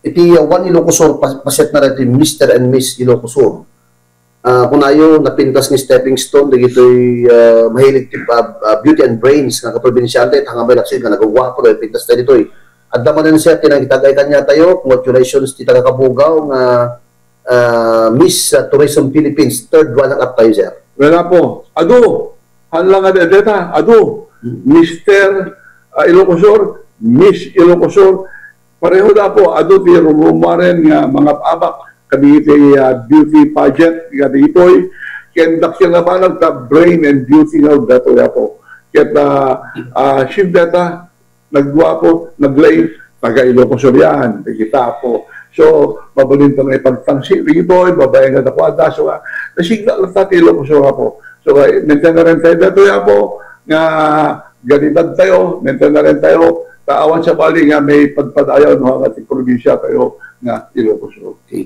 iti one Ilocosur paset na rin Mr. and Miss Ilocosur. Kung ayo napintas ni stepping stone dagitoy mahilig beauty and brains nga kaprobinsyante hanggang may laksid nga nagugwapo do pintas tayo ditoy. Adda man na siya tinagitagay kanya tayo. Congratulations ti taga Kabugaw nga Miss Tourism Philippines third runner-up tayo, sir. Wala po. Ado. Hanlang nga deta. Ado. Mr. Ilocosur, Miss Ilocosur. Pareho na po. Ado ti rumumaren nga mga abak kami iti beauty pageant nga ditoy. Kendak siya naman ang brain and beauty nga dato ya po. Kaya shift data nagwapo, naglay, taga Ilocosur yan. Kita po. So, mabalin pa nga ipagtangsi. Riboy, babae nga nakwada. So, nasigla lang tayo Ilocosur po. So, maintain na rin tayo dito ya po. Nga, ganitag tayo. Maintain na rin tayo. Taawan sa bali nga may pagpadayaw ng ating probinsya tayo nga Ilocosur. Okay.